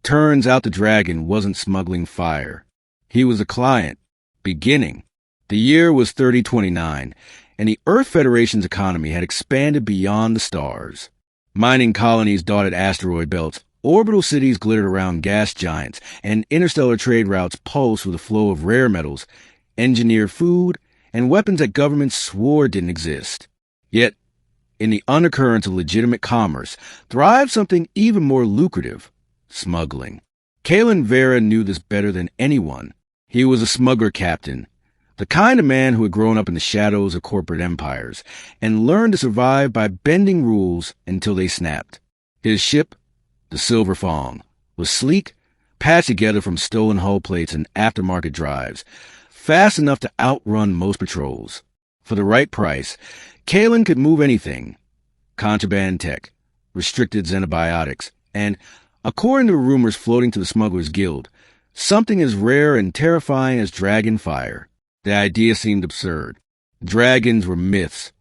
Turns out the dragon wasn't smuggling fire. He was a client, beginning. The year was 3029, and the Earth Federation's economy had expanded beyond the stars. Mining colonies dotted asteroid belts, orbital cities glittered around gas giants, and interstellar trade routes pulsed with a flow of rare metals, engineered food, and weapons that governments swore didn't exist. Yet, in the undercurrents of legitimate commerce, thrived something even more lucrative: smuggling. Kalen Vera knew this better than anyone. He was a smuggler captain, the kind of man who had grown up in the shadows of corporate empires and learned to survive by bending rules until they snapped. His ship, the Silver Fong, was sleek, patched together from stolen hull plates and aftermarket drives, fast enough to outrun most patrols. For the right price, Kalen could move anything: contraband tech, restricted xenobiotics, and, according to rumors floating to the Smugglers Guild, something as rare and terrifying as dragon fire. The idea seemed absurd. Dragons were myths,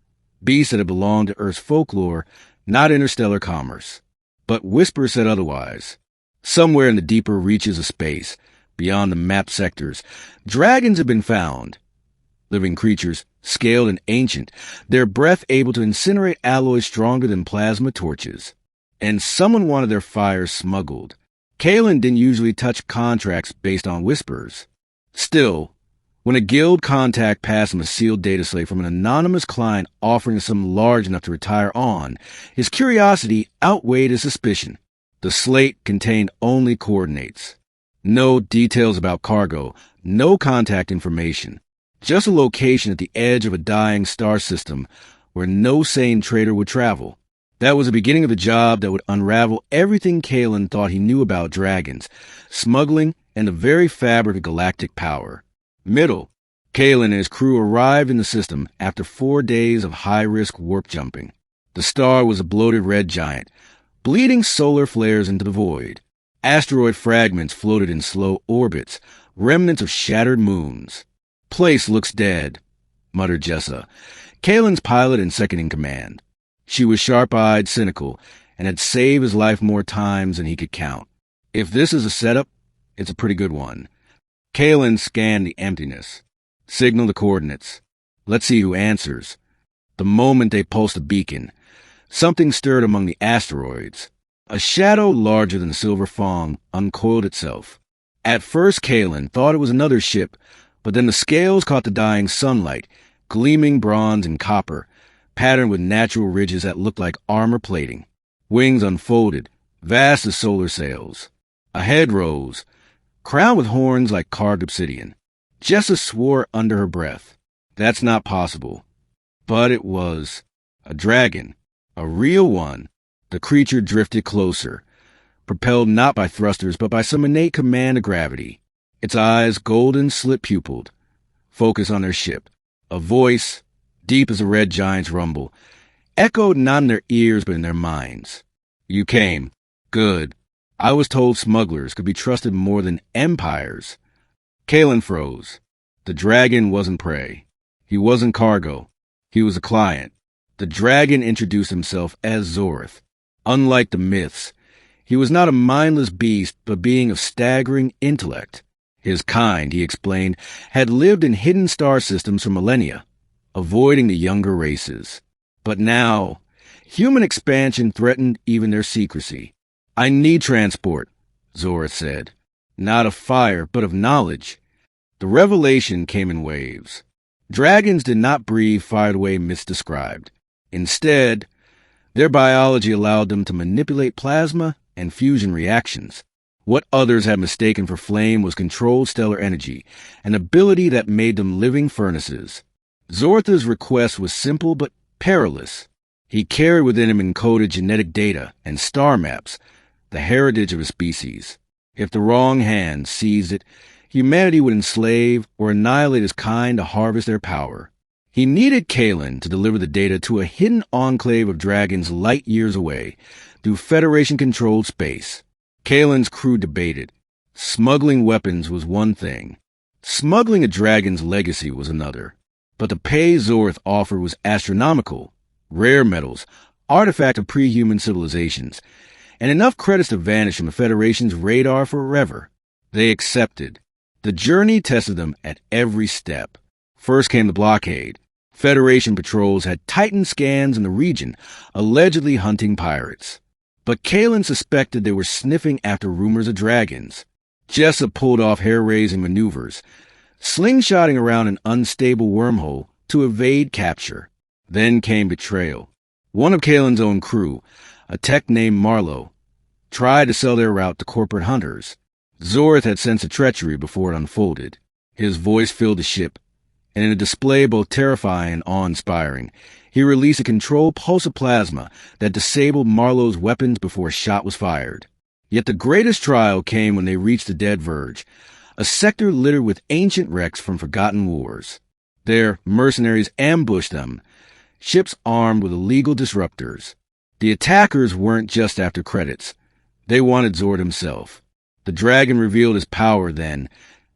beasts that had belonged to Earth's folklore, not interstellar commerce. But whispers said otherwise. Somewhere in the deeper reaches of space, beyond the mapped sectors, dragons had been found. Living creatures, scaled and ancient, their breath able to incinerate alloys stronger than plasma torches. And someone wanted their fire smuggled. Kalen didn't usually touch contracts based on whispers. Still, when a guild contact passed him a sealed data slate from an anonymous client offering a sum large enough to retire on, his curiosity outweighed his suspicion. The slate contained only coordinates. No details about cargo, no contact information. Just a location at the edge of a dying star system where no sane trader would travel. That was the beginning of the job that would unravel everything Kalen thought he knew about dragons, smuggling, and the very fabric of galactic power. Middle, Kalen and his crew arrived in the system after 4 days of high-risk warp jumping. The star was a bloated red giant, bleeding solar flares into the void. Asteroid fragments floated in slow orbits, remnants of shattered moons. "Place looks dead," muttered Jessa, Kalen's pilot and second-in-command. She was sharp-eyed, cynical, and had saved his life more times than he could count. If this is a setup, it's a pretty good one. Kalen scanned the emptiness. Signal the coordinates. Let's see who answers. The moment they pulsed a beacon, something stirred among the asteroids. A shadow larger than the Silver Fong uncoiled itself. At first Kalen thought it was another ship, but then the scales caught the dying sunlight, gleaming bronze and copper, patterned with natural ridges that looked like armor plating. Wings unfolded, vast as solar sails. A head rose, crowned with horns like carved obsidian. Jessa swore under her breath. That's not possible. But it was. A dragon. A real one. The creature drifted closer, propelled not by thrusters but by some innate command of gravity. Its eyes, golden, slit-pupiled, focused on their ship. A voice, deep as a red giant's rumble, echoed not in their ears but in their minds. "You came. Good. I was told smugglers could be trusted more than empires." Kalen froze. The dragon wasn't prey. He wasn't cargo. He was a client. The dragon introduced himself as Zorth. Unlike the myths, he was not a mindless beast, but a being of staggering intellect. His kind, he explained, had lived in hidden star systems for millennia, avoiding the younger races. But now, human expansion threatened even their secrecy. "I need transport," Zorth said. Not of fire, but of knowledge. The revelation came in waves. Dragons did not breathe fire-away myths described. Instead, their biology allowed them to manipulate plasma and fusion reactions. What others had mistaken for flame was controlled stellar energy, an ability that made them living furnaces. Zorth's request was simple but perilous. He carried within him encoded genetic data and star maps, the heritage of his species. If the wrong hand seized it, humanity would enslave or annihilate his kind to harvest their power. He needed Kalen to deliver the data to a hidden enclave of dragons light years away, through Federation-controlled space. Kalen's crew debated. Smuggling weapons was one thing. Smuggling a dragon's legacy was another. But the pay Zorth offered was astronomical. Rare metals, artifact of pre-human civilizations, and enough credits to vanish from the Federation's radar forever. They accepted. The journey tested them at every step. First came the blockade. Federation patrols had tightened scans in the region, allegedly hunting pirates. But Kalen suspected they were sniffing after rumors of dragons. Jessup pulled off hair-raising maneuvers, slingshotting around an unstable wormhole to evade capture. Then came betrayal. One of Kalen's own crew, a tech named Marlowe, tried to sell their route to corporate hunters. Zorth had sensed the treachery before it unfolded. His voice filled the ship, and in a display both terrifying and awe-inspiring, he released a controlled pulse of plasma that disabled Marlowe's weapons before a shot was fired. Yet the greatest trial came when they reached the Dead Verge, a sector littered with ancient wrecks from forgotten wars. There, mercenaries ambushed them, ships armed with illegal disruptors. The attackers weren't just after credits. They wanted Zord himself. The dragon revealed his power then,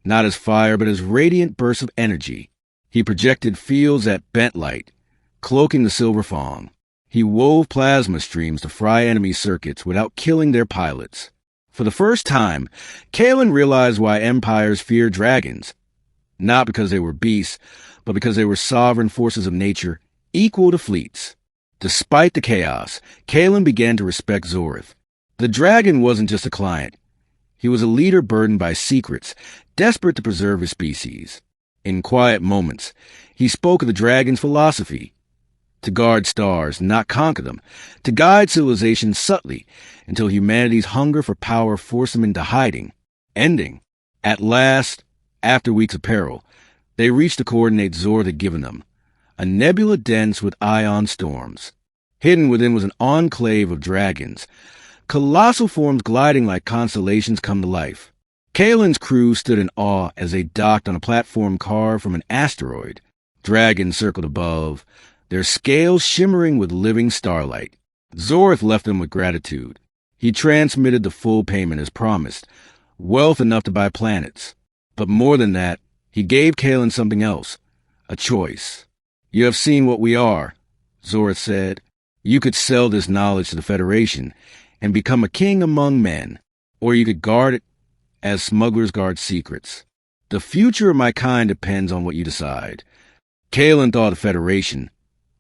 not as fire but as radiant bursts of energy. He projected fields that bent light, cloaking the Silver Fong. He wove plasma streams to fry enemy circuits without killing their pilots. For the first time, Kalen realized why empires feared dragons. Not because they were beasts, but because they were sovereign forces of nature, equal to fleets. Despite the chaos, Kalen began to respect Zorth. The dragon wasn't just a client. He was a leader burdened by secrets, desperate to preserve his species. In quiet moments, he spoke of the dragon's philosophy: to guard stars, not conquer them, to guide civilizations subtly until humanity's hunger for power forced them into hiding, ending. At last, after weeks of peril, they reached the coordinates Zorth had given them, a nebula dense with ion storms. Hidden within was an enclave of dragons, colossal forms gliding like constellations come to life. Kalen's crew stood in awe as they docked on a platform carved from an asteroid. Dragons circled above, their scales shimmering with living starlight. Zorth left them with gratitude. He transmitted the full payment as promised, wealth enough to buy planets. But more than that, he gave Kalen something else, a choice. "You have seen what we are," Zorth said. "You could sell this knowledge to the Federation and become a king among men, or you could guard it as smugglers guard secrets. The future of my kind depends on what you decide." Kalen thought of Federation,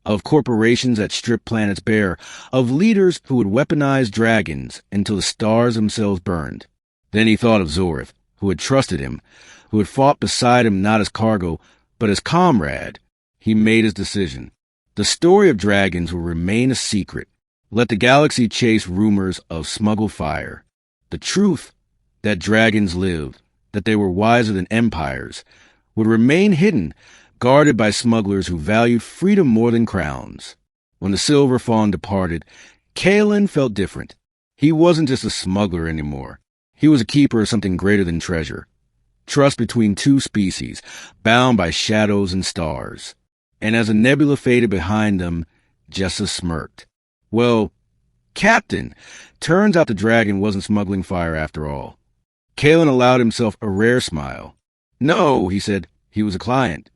of corporations that strip planets bare, of leaders who would weaponize dragons until the stars themselves burned. Then he thought of Zorth, who had trusted him, who had fought beside him not as cargo, but as comrade. He made his decision. The story of dragons will remain a secret. Let the galaxy chase rumors of smuggled fire. The truth, that dragons lived, that they were wiser than empires, would remain hidden, guarded by smugglers who valued freedom more than crowns. When the Silver Fawn departed, Kalen felt different. He wasn't just a smuggler anymore. He was a keeper of something greater than treasure. Trust between two species, bound by shadows and stars. And as a nebula faded behind them, Jessa smirked. "Well, Captain, turns out the dragon wasn't smuggling fire after all." Kalen allowed himself a rare smile. "No," he said, "he was a client."